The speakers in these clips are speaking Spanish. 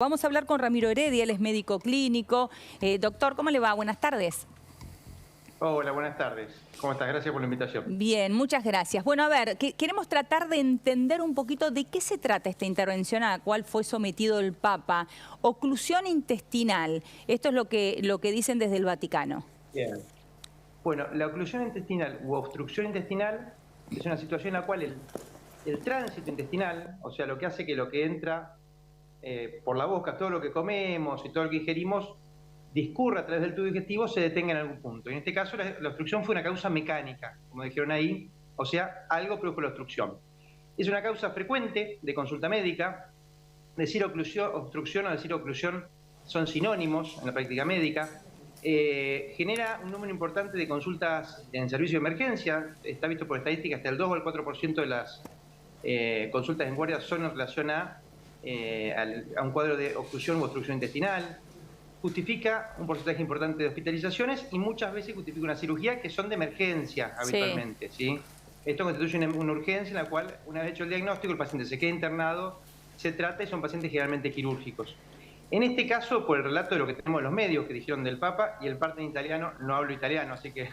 Vamos a hablar con Ramiro Heredia, él es médico clínico. Doctor, ¿cómo le va? Buenas tardes. Hola, buenas tardes. ¿Cómo estás? Gracias por la invitación. Bien, muchas gracias. Bueno, a ver, queremos tratar de entender un poquito de qué se trata esta intervención a la cual fue sometido el Papa. Oclusión intestinal, esto es lo que dicen desde el Vaticano. Bien. Bueno, la oclusión intestinal u obstrucción intestinal es una situación en la cual el tránsito intestinal, o sea, lo que hace que lo que entra por la boca, todo lo que comemos y todo lo que ingerimos, discurra a través del tubo digestivo, se detenga en algún punto. En este caso, la obstrucción fue una causa mecánica, como dijeron ahí, o sea, algo produjo la obstrucción. Es una causa frecuente de consulta médica. Decir obstrucción o decir oclusión son sinónimos en la práctica médica. Genera un número importante de consultas en servicio de emergencia. Está visto por estadísticas hasta el 2 o el 4% de las consultas en guardia son en relación a un cuadro de oclusión u obstrucción intestinal. Justifica un porcentaje importante de hospitalizaciones y muchas veces justifica una cirugía que son de emergencia habitualmente, ¿sí? Esto constituye una urgencia en la cual, una vez hecho el diagnóstico, el paciente se queda internado, se trata y son pacientes generalmente quirúrgicos. En este caso, por el relato de lo que tenemos en los medios que dijeron del Papa, y el parte en italiano, no hablo italiano, así que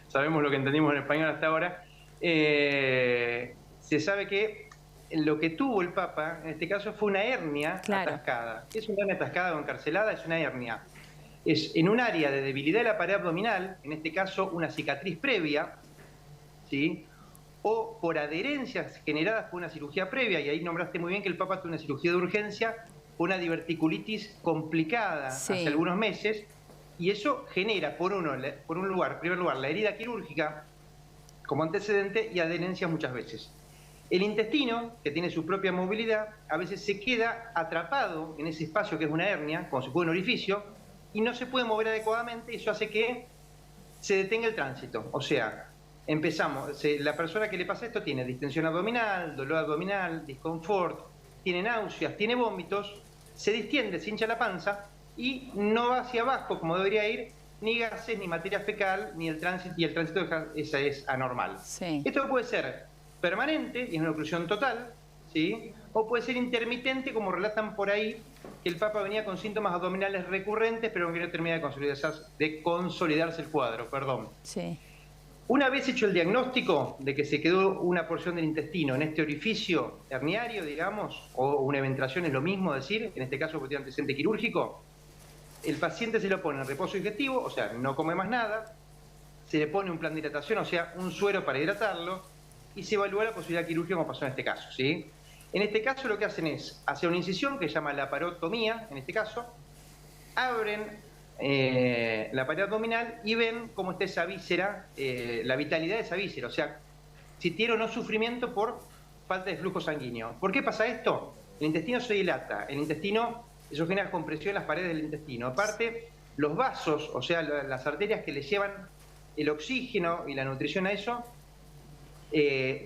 sabemos lo que entendimos en español hasta ahora, se sabe que lo que tuvo el Papa, en este caso, fue una hernia atascada. ¿Qué es una hernia atascada o encarcelada? Es una hernia. Es en un área de debilidad de la pared abdominal, en este caso una cicatriz previa, ¿sí? O por adherencias generadas por una cirugía previa, y ahí nombraste muy bien que el Papa tuvo una cirugía de urgencia, una diverticulitis complicada hace algunos meses, y eso genera, por un lugar, en primer lugar, la herida quirúrgica como antecedente y adherencias muchas veces. El intestino, que tiene su propia movilidad, a veces se queda atrapado en ese espacio que es una hernia, como si fuera un orificio, y no se puede mover adecuadamente, y eso hace que se detenga el tránsito. O sea, la persona que le pasa esto tiene distensión abdominal, dolor abdominal, disconfort, tiene náuseas, tiene vómitos, se distiende, se hincha la panza y no va hacia abajo como debería ir, ni gases, ni materia fecal, ni el tránsito, y el tránsito esa es anormal. Sí. Esto puede ser permanente, y es una oclusión total, ¿sí? O puede ser intermitente, como relatan por ahí, que el Papa venía con síntomas abdominales recurrentes, pero que no termina de consolidarse el cuadro, perdón. Sí. Una vez hecho el diagnóstico de que se quedó una porción del intestino en este orificio herniario, digamos, o una eventración es lo mismo decir, en este caso porque tiene antecedente quirúrgico, el paciente se lo pone en reposo digestivo, o sea, no come más nada, se le pone un plan de hidratación, o sea, un suero para hidratarlo, y se evalúa la posibilidad quirúrgica como pasó en este caso, ¿sí? En este caso lo que hacen es hacer una incisión que se llama laparotomía, en este caso, abren la pared abdominal y ven cómo está esa víscera, la vitalidad de esa víscera, o sea, si tiene o no sufrimiento por falta de flujo sanguíneo. ¿Por qué pasa esto? El intestino se dilata, el intestino, eso genera compresión en las paredes del intestino. Aparte, los vasos, o sea, las arterias que le llevan el oxígeno y la nutrición a eso,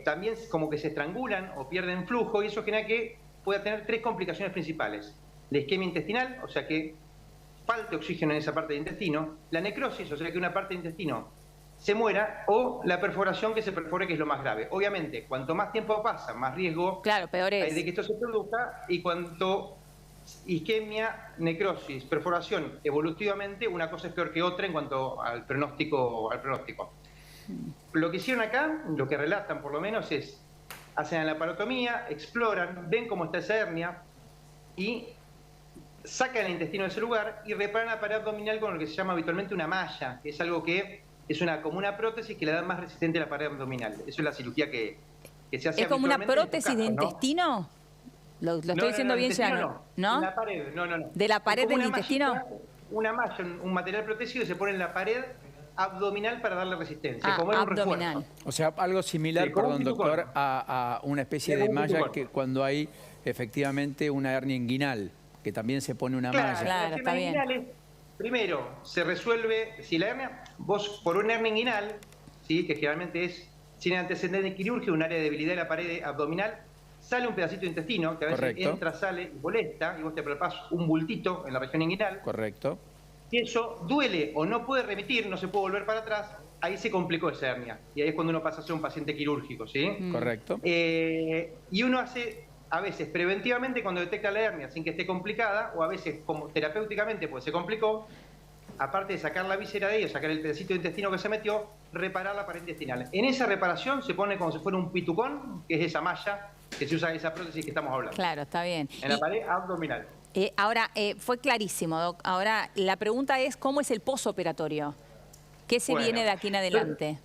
también como que se estrangulan o pierden flujo, y eso genera que pueda tener tres complicaciones principales. La isquemia intestinal, o sea que falte oxígeno en esa parte del intestino, la necrosis, o sea que una parte del intestino se muera, o la perforación que se perfore, que es lo más grave. Obviamente, cuanto más tiempo pasa, más riesgo peor es de que esto se produzca, y cuanto isquemia, necrosis, perforación, evolutivamente, una cosa es peor que otra en cuanto al pronóstico. Lo que hicieron acá, lo que relatan por lo menos es, hacen la laparotomía, exploran, ven cómo está esa hernia y sacan el intestino de ese lugar y reparan la pared abdominal con lo que se llama habitualmente una malla, que es algo que es como una prótesis que le da más resistente a la pared abdominal. Eso es la cirugía que se hace. ¿Es como una prótesis de intestino? ¿Lo estoy diciendo bien ya? ¿No? La pared, no. ¿De la pared del intestino? Una malla, un material protésico que se pone en la pared abdominal para darle resistencia, como un refuerzo. O sea, algo similar, perdón, doctor, a una especie de malla que cuando hay efectivamente una hernia inguinal, que también se pone una malla. Claro, está bien. Primero, se resuelve, si la hernia, vos por una hernia inguinal, ¿sí? Que generalmente es sin antecedente quirúrgico, un área de debilidad de la pared abdominal, sale un pedacito de intestino, que a veces entra, sale y molesta, y vos te palpás un bultito en la región inguinal. Correcto. Si eso duele o no puede remitir, no se puede volver para atrás, ahí se complicó esa hernia. Y ahí es cuando uno pasa a ser un paciente quirúrgico, ¿sí? Correcto. Y uno hace a veces preventivamente cuando detecta la hernia sin que esté complicada, o a veces como terapéuticamente porque se complicó, aparte de sacar la víscera de ellos, sacar el pedacito de intestino que se metió, reparar la pared intestinal. En esa reparación se pone como si fuera un pitucón, que es esa malla que se usa en esa prótesis que estamos hablando. Claro, está bien. En la pared abdominal. Ahora, fue clarísimo, Doc. Ahora, la pregunta es, ¿cómo es el posoperatorio? ¿Qué se viene de aquí en adelante?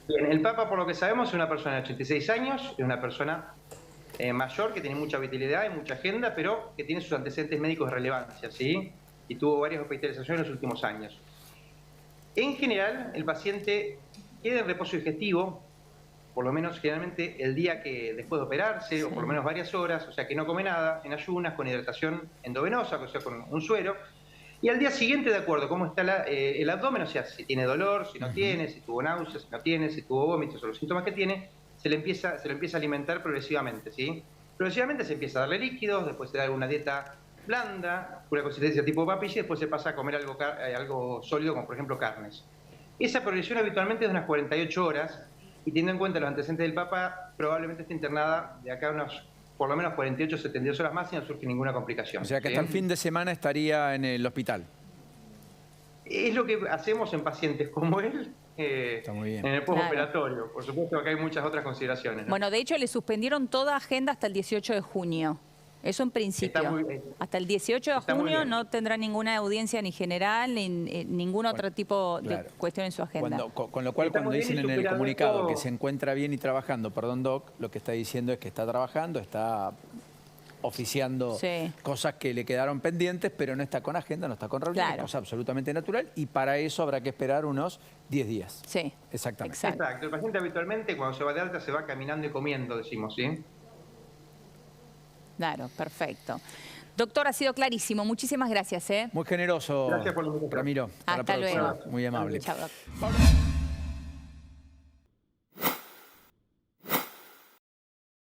Bien, el Papa, por lo que sabemos, es una persona de 86 años, es una persona mayor, que tiene mucha vitalidad y mucha agenda, pero que tiene sus antecedentes médicos de relevancia, ¿sí? Y tuvo varias hospitalizaciones en los últimos años. En general, el paciente queda en reposo digestivo, por lo menos generalmente el día que después de operarse, o por lo menos varias horas, o sea que no come nada, en ayunas, con hidratación endovenosa, o sea con un suero, y al día siguiente, de acuerdo a cómo está el abdomen, o sea, si tiene dolor, si no tiene, si tuvo náuseas, si no tiene, si tuvo vómitos o los síntomas que tiene, se lo empieza a alimentar progresivamente, ¿sí? Progresivamente se empieza a darle líquidos, después se da alguna dieta blanda, una consistencia tipo papilla, y después se pasa a comer algo sólido, como por ejemplo carnes. Esa progresión habitualmente es de unas 48 horas, y teniendo en cuenta los antecedentes del Papa, probablemente esté internada de acá a unos, por lo menos 48 o 72 horas más y no surge ninguna complicación. O sea que hasta el fin de semana estaría en el hospital. Es lo que hacemos en pacientes como él, Está muy bien. en el postoperatorio. Claro. Por supuesto que hay muchas otras consideraciones, ¿no? Bueno, de hecho le suspendieron toda agenda hasta el 18 de junio. Eso en principio. Hasta el 18 de junio no tendrá ninguna audiencia ni general, ni ningún otro tipo de cuestión en su agenda. Con lo cual, cuando dicen en el comunicado que se encuentra bien y trabajando, perdón, Doc, lo que está diciendo es que está trabajando, está oficiando cosas que le quedaron pendientes, pero no está con agenda, no está con reunión, es cosa absolutamente natural, y para eso habrá que esperar unos 10 días. Sí. Exactamente. Exacto. El paciente habitualmente cuando se va de alta se va caminando y comiendo, decimos, ¿sí? Claro, perfecto. Doctor, ha sido clarísimo. Muchísimas gracias. Muy generoso, gracias por la invitación. Ramiro. Hasta luego. Muy amable. Chao, doctor.